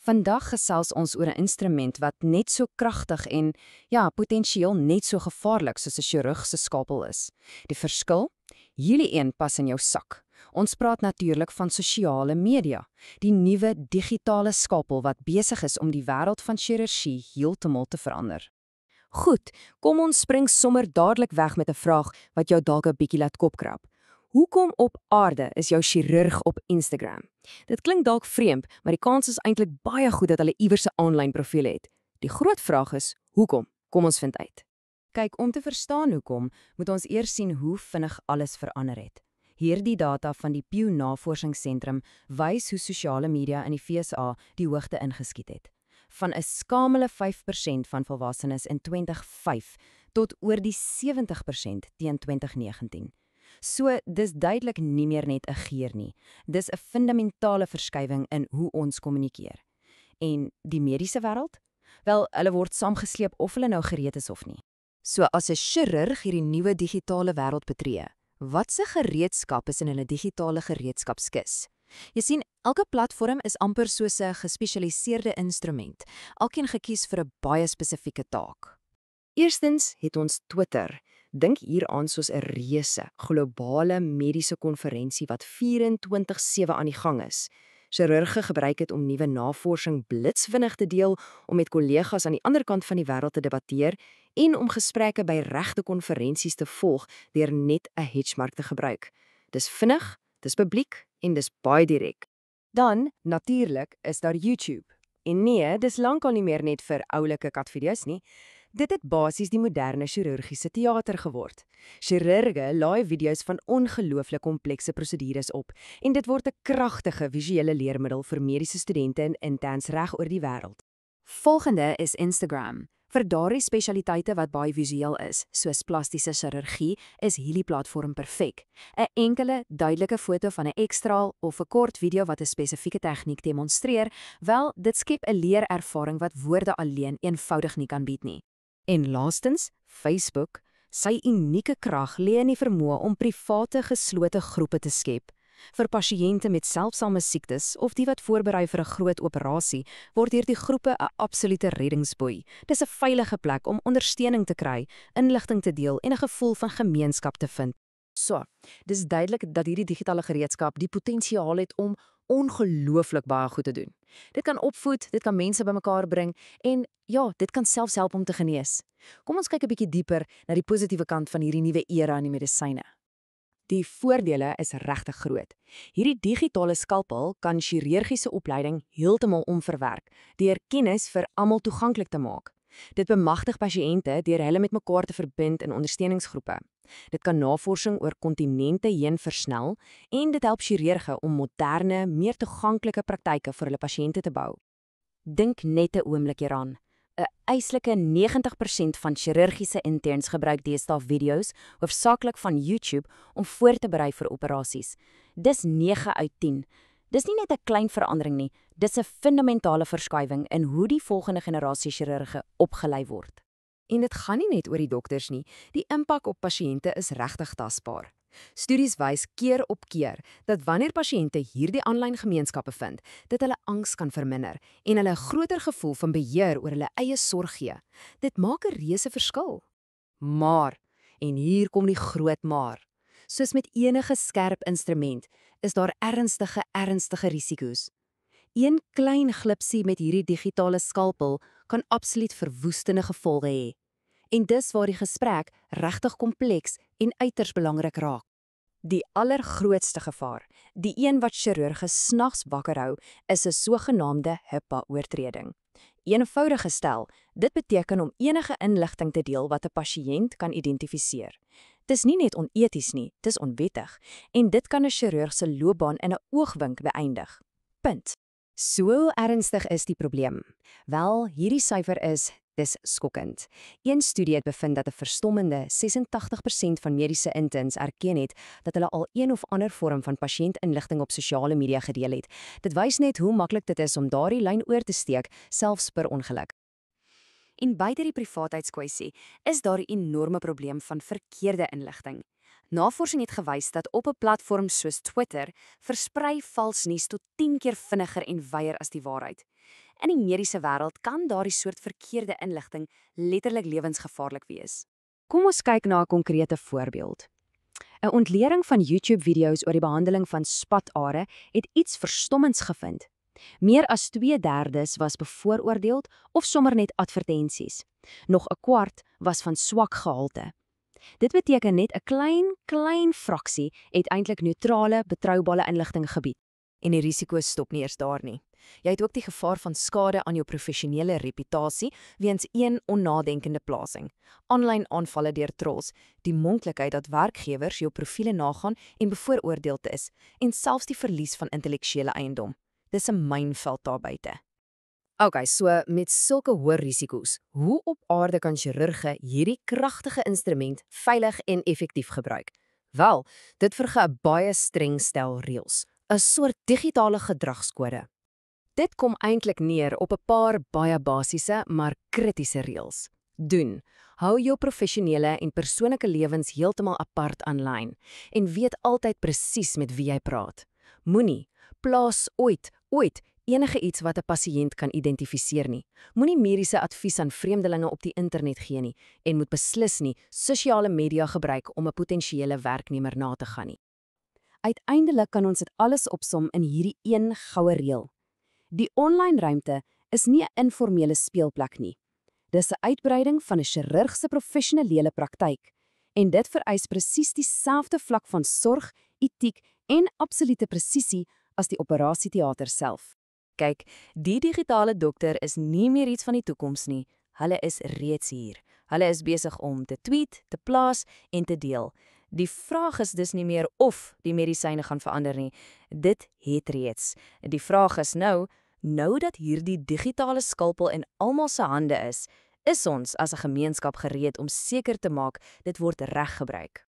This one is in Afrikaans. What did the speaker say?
Vandag gesels ons oor 'n instrument wat net so kragtig en potensieel net so gevaarlik soos 'n chirurg se skalpel is. Die verskil? Hierdie een pas in jou sak. Ons praat natuurlik van sosiale media, die nuwe digitale skalpel wat besig is om die wêreld van chirurgie heeltemal te verander. Goed, kom ons spring sommer dadelik weg met 'n vraag wat jou dalk 'n bietjie laat kopkrap. Hoekom op aarde is jou chirurg op Instagram? Dit klink dalk vreemd, maar die kans is eintlik baie goed dat hulle iewers 'n aanlyn profiel het. Die groot vraag is, hoekom? Kom ons vind uit. Kyk, om te verstaan hoekom, moet ons eers sien hoe vinnig alles verander het. Hierdie data van die Pew Navorsingsentrum wys hoe sosiale media in die VSA die hoogte ingeskiet het. Van 'n skamele 5% van volwassenes in 2005 tot oor die 70% teen 2019. So, dis duidelik nie meer net 'n geer nie. Dis 'n fundamentale verskywing in hoe ons kommunikeer. En die mediese wêreld? Wel, hulle word saamgesleep of hulle nou gereed is of nie. So, as 'n chirurg hierdie nuwe digitale wêreld betree, wat se gereedskap is in hulle digitale gereedskapskis? Jy sien, elke platform is amper soos 'n gespesialiseerde instrument, elkeen gekies vir 'n baie spesifieke taak. Eerstens het ons Twitter. Dink hieraan soos 'n reuse, globale mediese konferensie wat 24/7 aan die gang is. Chirurge gebruik dit om nuwe navorsing blitsvinnig te deel, om met kollegas aan die ander kant van die wêreld te debatteer en om gesprekke by regte konferensies te volg deur net 'n hatchmark te gebruik. Dis vinnig, dis publiek en dis baie direk. Dan, natuurlik, is daar YouTube. En nee, dis lankal nie meer net vir oulike katvideo's nie. Dit het basies die moderne chirurgiese teater geword. Chirurge laai video's van ongelooflik komplekse prosedures op en dit word 'n kragtige visuele leermiddel vir mediese studente en interns reg oor die wêreld. Volgende is Instagram. Vir daardie spesialiteite wat baie visueel is, soos plastiese chirurgie, is hierdie platform perfek. 'n Enkele, duidelike foto van 'n ekstraal of 'n kort video wat 'n spesifieke tegniek demonstreer, wel, dit skep 'n leerervaring wat woorde alleen eenvoudig nie kan bied nie. En laastens, Facebook. Sy unieke krag lê in die vermoë om private geslote groepe te skep. Vir pasiënte met seldsame siektes of die wat voorberei vir 'n groot operasie, word hierdie groepe 'n absolute reddingsboei. Dis 'n veilige plek om ondersteuning te kry, inligting te deel en 'n gevoel van gemeenskap te vind. So, dis duidelik dat hierdie digitale gereedskap die potensiaal het om ongelooflik baie goed te doen. Dit kan opvoed, dit kan mense bymekaar bring en dit kan selfs help om te genees. Kom ons kyk 'n bietjie dieper na die positiewe kant van hierdie nuwe era in die medisyne. Die voordele is regtig groot. Hierdie digitale skalpel kan chirurgiese opleiding heeltemal omverwerk deur kennis vir almal toeganklik te maak. Dit bemagtig pasiënte deur hulle met mekaar te verbind in ondersteuningsgroepe. Dit kan navorsing oor kontinente heen versnel en dit help chirurge om moderne, meer toeganklike praktyke vir hulle pasiënte te bou. Dink net 'n oomblik hieraan. 'n Eislike 90% van chirurgiese interns gebruik deesdae video's, hoofsaaklik van YouTube, om voor te berei vir operasies. Dis 9 uit 10. Dis nie net 'n klein verandering nie, dis 'n fundamentale verskywing in hoe die volgende generasie chirurge opgelei word. En dit gaan nie net oor die dokters nie, die impak op pasiënte is regtig tasbaar. Studies wys keer op keer dat wanneer pasiënte hierdie aanlyn gemeenskappe vind, dit hulle angs kan verminder en hulle 'n groter gevoel van beheer oor hulle eie sorg gee. Dit maak 'n reuse verskil. Maar, en hier kom die groot maar, soos met enige skerp instrument, is daar ernstige risiko's. Een klein glipsie met hierdie digitale skalpel kan absoluut verwoestende gevolge hê. En dis waar die gesprek regtig kompleks en uiters belangrik raak. Die allergrootste gevaar, die een wat chirurge snags wakker hou, is 'n sogenaamde HIPAA-oortreding. Eenvoudig gestel, dit beteken om enige inligting te deel wat 'n pasiënt kan identifiseer. Dis nie net oneties nie, dis onwettig en dit kan 'n chirurg se loopbaan in 'n oogwink beëindig. Punt. So ernstig is die probleem. Wel, hierdie syfer dis skokkend. Een studie het bevind dat 'n verstommende 86% van mediese interns erken het dat hulle al een of ander vorm van pasiëntinligting op sosiale media gedeel het. Dit wys net hoe maklik dit is om daardie lyn oor te steek, selfs per ongeluk. En buite die privaatheidskwessie is daar 'n enorme probleem van verkeerde inligting. Navorsing het gewys dat op 'n platform soos Twitter versprei vals nuus tot 10 keer vinniger en wyer as die waarheid. In die mediese wêreld kan daardie soort verkeerde inligting letterlik lewensgevaarlik wees. Kom ons kyk na 'n konkrete voorbeeld. 'n Ontlering van YouTube-video's oor die behandeling van spatare het iets verstommends gevind. Meer as 2/3 was bevooroordeel of sommer net advertensies. Nog 'n kwart was van swak gehalte. Dit beteken net 'n klein fraksie het eintlik neutrale, betroubare inligting gebied. En die risiko stop nie eers daar nie. Jy het ook die gevaar van skade aan jou professionele reputasie weens een onnadenkende plasing. Aanlyn aanvalle deur trolls, die moontlikheid dat werkgewers jou profiele nagaan en bevooroordeeld is, en selfs die verlies van intellektuele eiendom. Dis 'n mynveld daar buite. Okay, so met sulke hoë risiko's, hoe op aarde kan chirurge hierdie kragtige instrument veilig en effektief gebruik? Wel, dit verg 'n baie streng stel reëls, 'n soort digitale gedragskode. Dit kom eintlik neer op 'n paar baie basiese, maar kritiese reëls. Doen. Hou jou professionele en persoonlike lewens heeltemal apart aanlyn en weet altyd presies met wie jy praat. Moenie plaas ooit enige iets wat 'n pasiënt kan identifiseer nie. Moenie mediese advies aan vreemdelinge op die internet gee nie en moet beslis nie sosiale media gebruik om 'n potensiële werknemer na te gaan nie. Uiteindelik kan ons dit alles opsom in hierdie een goue reël. Die online ruimte is nie 'n informele speelplek nie. Dis 'n uitbreiding van 'n chirurg se professionele praktyk en dit vereis presies dieselfde vlak van sorg, etiek en absolute presisie as die operasieteater self. Kyk, die digitale dokter is nie meer iets van die toekoms nie. Hulle is reeds hier. Hulle is besig om te tweet, te plaas en te deel. Die vraag is dus nie meer of die medisyne gaan verander nie. Dit het reeds. Die vraag is nou dat hierdie digitale skalpel in almal se hande is ons as 'n gemeenskap gereed om seker te maak dit word reg gebruik.